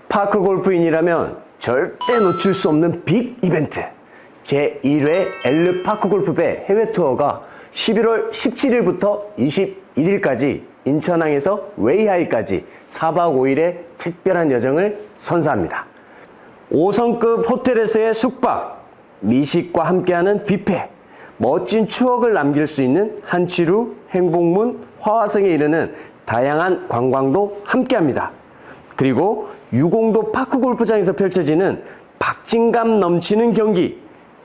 파크 골프인이라면 절대 놓칠 수 없는 빅 이벤트 제1회 엘르 파크 골프배 해외 투어가 11월 17일부터 21일까지 인천항에서 웨이하이까지 4박 5일의 특별한 여정을 선사합니다. 5성급 호텔에서의 숙박, 미식과 함께하는 뷔페, 멋진 추억을 남길 수 있는 한치루, 행복문, 화화성에 이르는 다양한 관광도 함께합니다. 그리고 유공도 파크 골프장에서 펼쳐지는 박진감 넘치는 경기,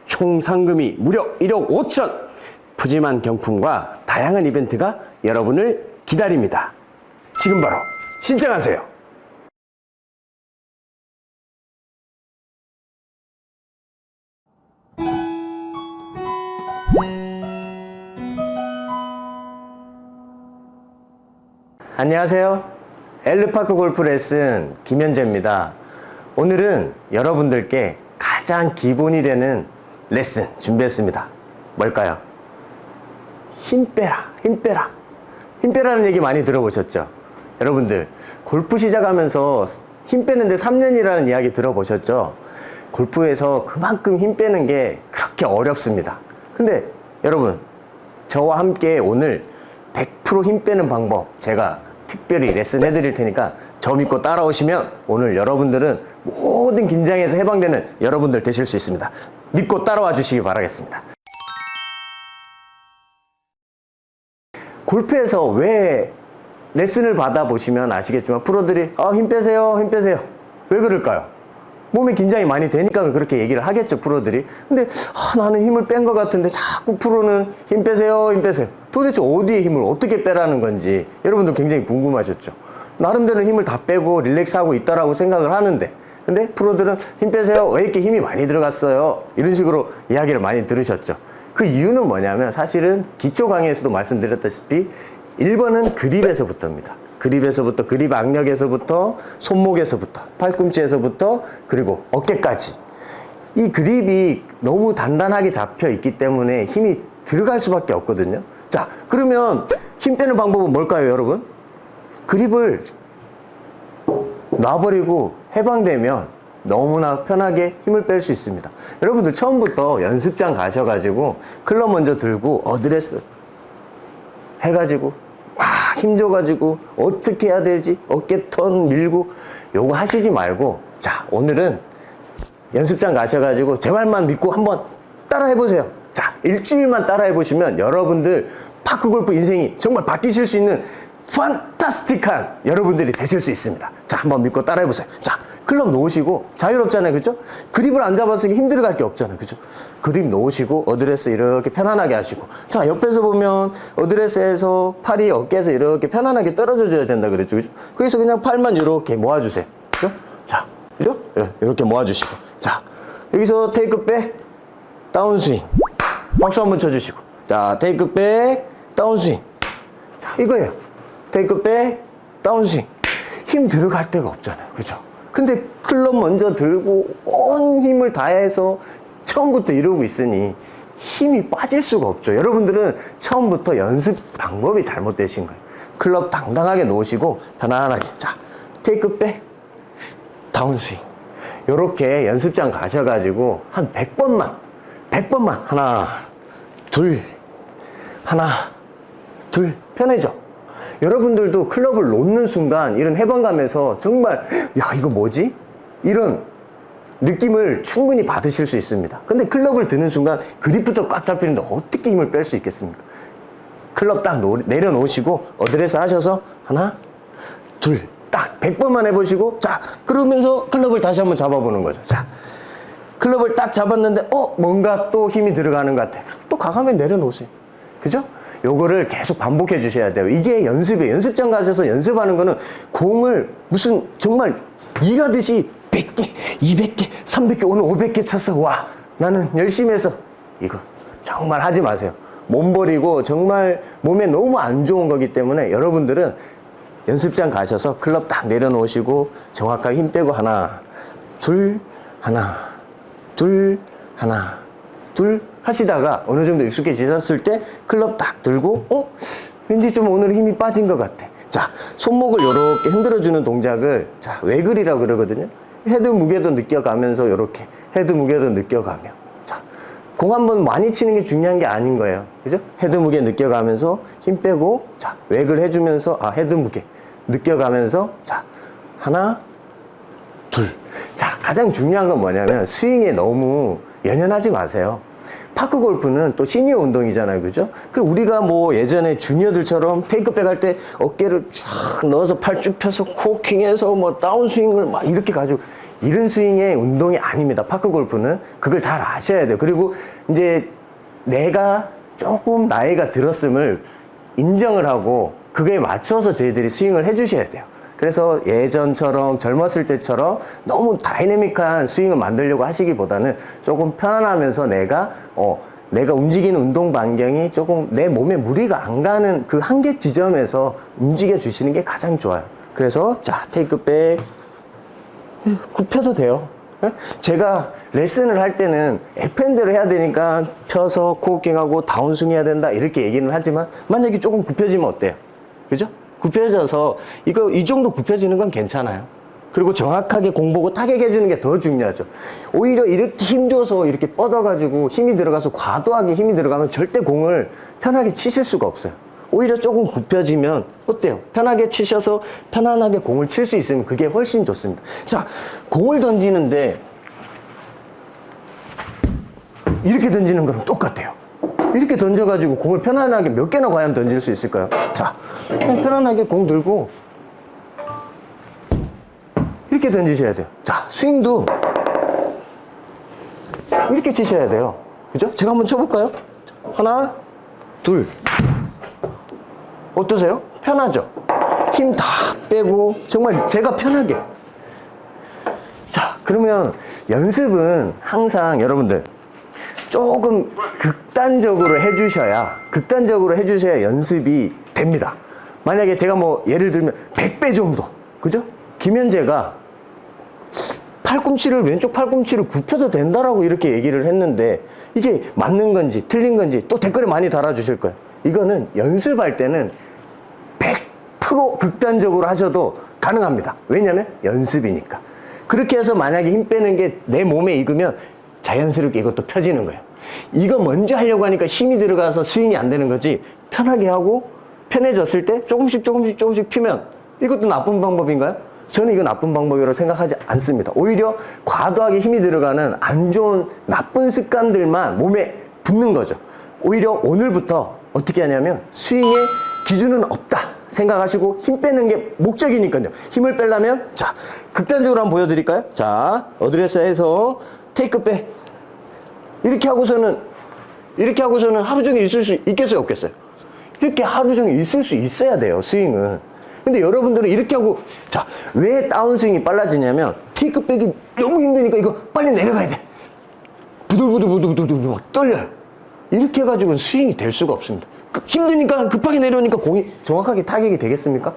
총 상금이 무려 1억 5천, 푸짐한 경품과 다양한 이벤트가 여러분을 기다립니다. 지금 바로 신청하세요. 안녕하세요. 엘르파크 골프 레슨 김현재입니다. 오늘은 여러분들께 가장 기본이 되는 레슨 준비했습니다. 뭘까요? 힘 빼라, 힘 빼라. 힘 빼라는 얘기 많이 들어보셨죠? 여러분들 골프 시작하면서 힘 빼는데 3년이라는 이야기 들어보셨죠? 골프에서 그만큼 힘 빼는 게 그렇게 어렵습니다. 근데 여러분, 저와 함께 오늘 100% 힘 빼는 방법 제가 특별히 레슨 해드릴 테니까 저 믿고 따라오시면 오늘 여러분들은 모든 긴장에서 해방되는 여러분들 되실 수 있습니다. 믿고 따라와 주시기 바라겠습니다. 골프에서 왜 레슨을 받아보시면 아시겠지만 프로들이 힘 빼세요, 힘 빼세요. 왜 그럴까요? 몸에 긴장이 많이 되니까 그렇게 얘기를 하겠죠, 프로들이. 근데 나는 힘을 뺀 것 같은데 자꾸 프로는 힘 빼세요, 힘 빼세요. 도대체 어디에 힘을 어떻게 빼라는 건지 여러분들 굉장히 궁금하셨죠. 나름대로 힘을 다 빼고 릴렉스하고 있다라고 생각을 하는데, 근데 프로들은 힘 빼세요, 왜 이렇게 힘이 많이 들어갔어요, 이런 식으로 이야기를 많이 들으셨죠. 그 이유는 뭐냐면 사실은 기초 강의에서도 말씀드렸다시피 1번은 그립에서부터입니다. 그립에서부터, 그립 악력에서부터, 손목에서부터, 팔꿈치에서부터, 그리고 어깨까지. 이 그립이 너무 단단하게 잡혀 있기 때문에 힘이 들어갈 수밖에 없거든요. 자, 그러면 힘 빼는 방법은 뭘까요, 여러분? 그립을 놔버리고 해방되면 너무나 편하게 힘을 뺄 수 있습니다. 여러분들 처음부터 연습장 가셔가지고 클럽 먼저 들고 어드레스 해가지고 힘줘가지고 어떻게 해야 되지? 어깨 턴 밀고 요거 하시지 말고, 자, 오늘은 연습장 가셔가지고 제 말만 믿고 한번 따라 해보세요. 자, 일주일만 따라 해보시면 여러분들 파크 골프 인생이 정말 바뀌실 수 있는 판타스틱한 여러분들이 되실 수 있습니다. 자, 한번 믿고 따라 해보세요. 자, 클럽 놓으시고 자유롭잖아요, 그죠? 그립을 안 잡았으니 힘들어갈 게 없잖아요, 그죠? 그립 놓으시고 어드레스 이렇게 편안하게 하시고, 자, 옆에서 보면 어드레스에서 팔이 어깨에서 이렇게 편안하게 떨어져 줘야 된다 그랬죠, 그죠? 그래서 그냥 팔만 이렇게 모아주세요, 그죠? 자, 그죠? 이렇게 모아주시고, 자, 여기서 테이크 백, 다운스윙, 박수 한번 쳐주시고, 자, 테이크 백, 다운스윙, 자, 이거예요. 테이크 백, 다운스윙. 힘 들어갈 데가 없잖아요, 그죠? 근데 클럽 먼저 들고 온 힘을 다해서 처음부터 이러고 있으니 힘이 빠질 수가 없죠. 여러분들은 처음부터 연습 방법이 잘못되신 거예요. 클럽 당당하게 놓으시고 편안하게, 자, 테이크 백, 다운스윙. 요렇게 연습장 가셔가지고 한 100번만 하나 둘 편해져. 여러분들도 클럽을 놓는 순간 이런 해방감에서 정말 이거 뭐지? 이런 느낌을 충분히 받으실 수 있습니다. 근데 클럽을 드는 순간 그립부터 꽉 잡히는데 어떻게 힘을 뺄 수 있겠습니까? 클럽 딱 내려놓으시고 어드레스 하셔서 하나 둘 딱 100번만 해보시고, 자, 그러면서 클럽을 다시 한번 잡아보는 거죠. 자, 클럽을 딱 잡았는데 뭔가 또 힘이 들어가는 것 같아. 또 과감하게 내려놓으세요, 그죠? 요거를 계속 반복해 주셔야 돼요. 이게 연습이에요. 연습장 가셔서 연습하는 거는 공을 무슨 정말 일하듯이 100개, 200개, 300개, 오늘 500개 쳤어. 와, 나는 열심히 해서. 이거 정말 하지 마세요. 몸 버리고 정말 몸에 너무 안 좋은 거기 때문에 여러분들은 연습장 가셔서 클럽 딱 내려놓으시고 정확하게 힘 빼고 하나, 둘, 둘 하시다가 어느 정도 익숙해지셨을 때 클럽 딱 들고 왠지 좀 오늘 힘이 빠진 것 같아. 자, 손목을 이렇게 흔들어주는 동작을 자, 외글이라고 그러거든요. 헤드 무게도 느껴가면서 이렇게 헤드 무게도 느껴가며 자, 공 한번 많이 치는 게 중요한 게 아닌 거예요. 그죠? 헤드 무게 느껴가면서 힘 빼고 자, 외글 해주면서 헤드 무게 느껴가면서 자, 하나, 둘. 자, 가장 중요한 건 뭐냐면 스윙에 너무 연연하지 마세요. 파크 골프는 또 시니어 운동이잖아요. 그죠? 그 우리가 뭐 예전에 주니어들처럼 테이크백 할 때 어깨를 쫙 넣어서 팔 쭉 펴서 코킹해서 뭐 다운스윙을 막 이렇게 가지고 이런 스윙의 운동이 아닙니다. 파크 골프는 그걸 잘 아셔야 돼요. 그리고 이제 내가 조금 나이가 들었음을 인정을 하고 그거에 맞춰서 저희들이 스윙을 해 주셔야 돼요. 그래서 예전처럼 젊었을 때처럼 너무 다이내믹한 스윙을 만들려고 하시기보다는 조금 편안하면서 내가 움직이는 운동 반경이 조금 내 몸에 무리가 안 가는 그 한계 지점에서 움직여 주시는 게 가장 좋아요. 그래서 자, 테이크백 굽혀도 돼요. 제가 레슨을 할 때는 F핸드를 해야 되니까 펴서 코어킹하고 다운스윙 해야 된다 이렇게 얘기는 하지만 만약에 조금 굽혀지면 어때요? 그죠? 굽혀져서 이 정도 굽혀지는 건 괜찮아요. 그리고 정확하게 공 보고 타격해 주는 게 더 중요하죠. 오히려 이렇게 힘줘서 이렇게 뻗어가지고 힘이 들어가서 과도하게 힘이 들어가면 절대 공을 편하게 치실 수가 없어요. 오히려 조금 굽혀지면 어때요? 편하게 치셔서 편안하게 공을 칠 수 있으면 그게 훨씬 좋습니다. 자, 공을 던지는데 이렇게 던지는 거랑 똑같아요. 이렇게 던져가지고 공을 편안하게 몇 개나 과연 던질 수 있을까요? 자, 그냥 편안하게 공 들고 이렇게 던지셔야 돼요. 자, 스윙도 이렇게 치셔야 돼요. 그죠? 제가 한번 쳐볼까요? 하나, 둘. 어떠세요? 편하죠? 힘 다 빼고 정말 제가 편하게. 자, 그러면 연습은 항상 여러분들 조금 극단적으로 해주셔야 연습이 됩니다. 만약에 제가 뭐 예를 들면 100배 정도, 그죠? 김현재가 왼쪽 팔꿈치를 굽혀도 된다라고 이렇게 얘기를 했는데 이게 맞는 건지 틀린 건지 또 댓글에 많이 달아주실 거예요. 이거는 연습할 때는 100% 극단적으로 하셔도 가능합니다. 왜냐면 연습이니까. 그렇게 해서 만약에 힘 빼는 게 내 몸에 익으면 자연스럽게 이것도 펴지는 거예요. 이거 먼저 하려고 하니까 힘이 들어가서 스윙이 안 되는 거지, 편하게 하고 편해졌을 때 조금씩 피면 이것도 나쁜 방법인가요? 저는 이거 나쁜 방법이라고 생각하지 않습니다. 오히려 과도하게 힘이 들어가는 안 좋은 나쁜 습관들만 몸에 붙는 거죠. 오히려 오늘부터 어떻게 하냐면 스윙의 기준은 없다 생각하시고 힘 빼는 게 목적이니까요. 힘을 빼려면 자, 극단적으로 한번 보여드릴까요? 자, 어드레스에서 테이크백 이렇게 하고서는 하루 종일 있을 수 있겠어요, 없겠어요? 이렇게 하루 종일 있을 수 있어야 돼요, 스윙은. 근데 여러분들은 이렇게 하고, 자, 왜 다운스윙이 빨라지냐면 테이크백이 너무 힘드니까 이거 빨리 내려가야 돼. 부들부들 막 떨려요. 이렇게 해가지고는 스윙이 될 수가 없습니다. 힘드니까 급하게 내려오니까 공이 정확하게 타격이 되겠습니까?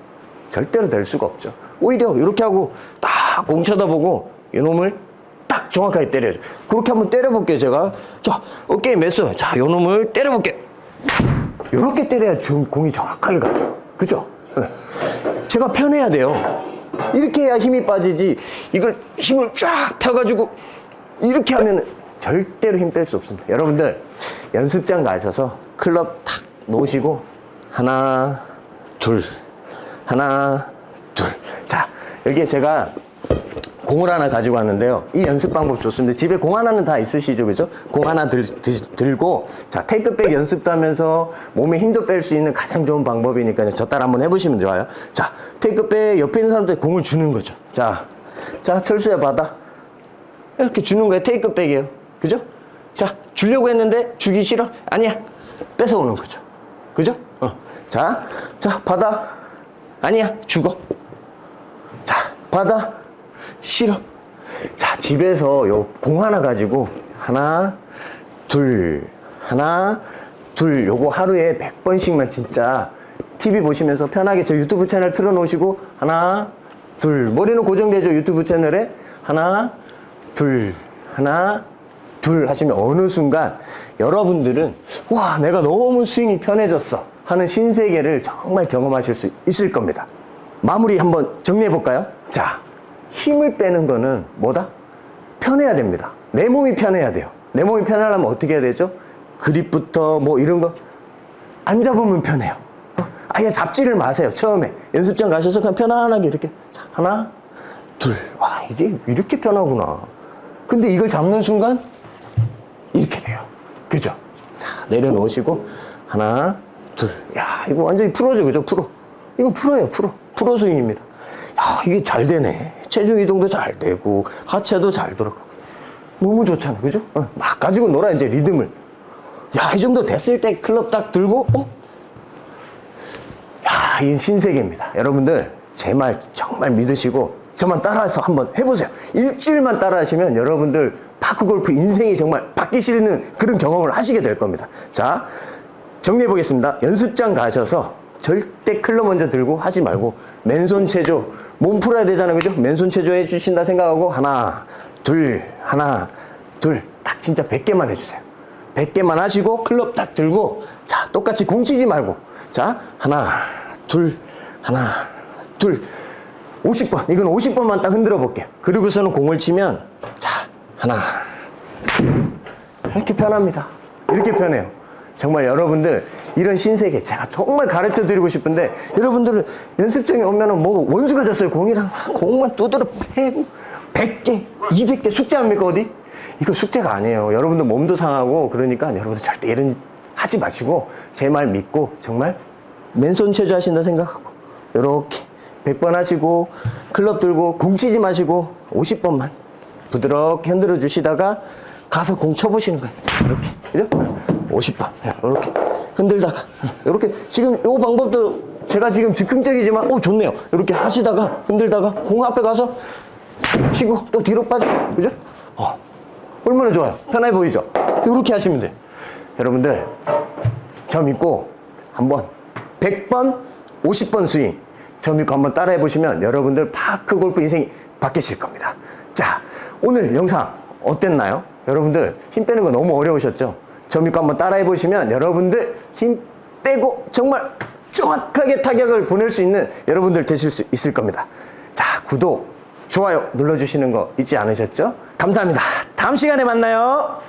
절대로 될 수가 없죠. 오히려 이렇게 하고 딱 공 쳐다보고 이놈을 딱 정확하게 때려야죠. 그렇게 한번 때려볼게요, 제가. 자, 어깨에 맸어요. 자, 요놈을 때려볼게요. 이렇게 때려야 공이 정확하게 가죠. 그죠? 제가 편해야 돼요. 이렇게 해야 힘이 빠지지, 이걸 힘을 쫙 펴가지고 이렇게 하면 절대로 힘 뺄 수 없습니다. 여러분들, 연습장 가셔서 클럽 탁 놓으시고, 하나, 둘, 하나, 둘. 자, 여기에 제가 공을 하나 가지고 왔는데요. 이 연습 방법 좋습니다. 집에 공 하나는 다 있으시죠, 그죠? 공 하나 들고, 자, 테이크백 연습도 하면서 몸에 힘도 뺄 수 있는 가장 좋은 방법이니까요. 저 따라 한번 해보시면 좋아요. 자, 테이크백 옆에 있는 사람들 공을 주는 거죠. 자, 철수야 받아. 이렇게 주는 거예요. 테이크백이에요. 그죠? 자, 주려고 했는데 주기 싫어? 아니야. 뺏어오는 거죠. 그죠? 자, 받아. 아니야. 죽어. 자, 받아. 싫어. 자, 집에서 요 공 하나 가지고 하나, 둘, 요거 하루에 100번씩만 진짜 TV 보시면서 편하게 저 유튜브 채널 틀어놓으시고 하나, 둘, 머리는 고정되죠, 유튜브 채널에. 하나, 둘 하시면 어느 순간 여러분들은 와, 내가 너무 스윙이 편해졌어. 하는 신세계를 정말 경험하실 수 있을 겁니다. 마무리 한번 정리해 볼까요? 자, 힘을 빼는 거는 뭐다? 편해야 됩니다. 내 몸이 편해야 돼요. 내 몸이 편하려면 어떻게 해야 되죠? 그립부터 뭐 이런 거 안 잡으면 편해요. 아예 잡지를 마세요. 처음에 연습장 가셔서 그냥 편안하게 이렇게 자, 하나 둘, 와 이게 이렇게 편하구나. 근데 이걸 잡는 순간 이렇게 돼요. 그죠? 자, 내려놓으시고 하나 둘, 야 이거 완전히 프로죠. 그죠? 프로. 이건 프로예요. 프로 스윙입니다. 야 이게 잘 되네. 체중 이동도 잘 되고 하체도 잘 돌아가고 너무 좋잖아. 그죠? 막 가지고 놀아 이제 리듬을. 야 이 정도 됐을 때 클럽 딱 들고 야 이 신세계입니다. 여러분들 제 말 정말 믿으시고 저만 따라서 한번 해보세요. 일주일만 따라하시면 여러분들 파크골프 인생이 정말 바뀌시는 그런 경험을 하시게 될 겁니다. 자, 정리해 보겠습니다. 연습장 가셔서 절대 클럽 먼저 들고 하지 말고 맨손 체조, 몸 풀어야 되잖아요. 그죠? 맨손 체조 해주신다 생각하고 하나 둘 딱 진짜 100개만 해주세요. 100개만 하시고 클럽 딱 들고 자 똑같이 공 치지 말고 자 하나 둘 50번 이건 50번만 딱 흔들어 볼게요. 그리고서는 공을 치면 자 하나 이렇게 편합니다. 이렇게 편해요. 정말 여러분들 이런 신세계 제가 정말 가르쳐 드리고 싶은데 여러분들은 연습장에 오면은 뭐 원수가 졌어요. 공만 두드려 패고 100개 200개 숙제합니까 어디? 이거 숙제가 아니에요. 여러분들 몸도 상하고 그러니까 여러분들 절대 이런 하지 마시고 제 말 믿고 정말 맨손 체조 하신다 생각하고 이렇게 100번 하시고 클럽 들고 공 치지 마시고 50번만 부드럽게 흔들어 주시다가 가서 공 쳐보시는 거예요. 이렇게 그죠? 50번 이렇게 흔들다가 이렇게 지금 이 방법도 제가 지금 즉흥적이지만 좋네요. 이렇게 하시다가 흔들다가 공 앞에 가서 치고 또 뒤로 빠져 그죠? 얼마나 좋아요. 편해 보이죠? 이렇게 하시면 돼요. 여러분들 저 믿고 한번 100번 50번 스윙 저 믿고 한번 따라해 보시면 여러분들 파크 골프 인생이 바뀌실 겁니다. 자, 오늘 영상 어땠나요? 여러분들 힘 빼는 거 너무 어려우셨죠? 저 믿고 한번 따라해 보시면 여러분들 힘 빼고 정말 정확하게 타격을 보낼 수 있는 여러분들 되실 수 있을 겁니다. 자, 구독, 좋아요 눌러주시는 거 잊지 않으셨죠? 감사합니다. 다음 시간에 만나요.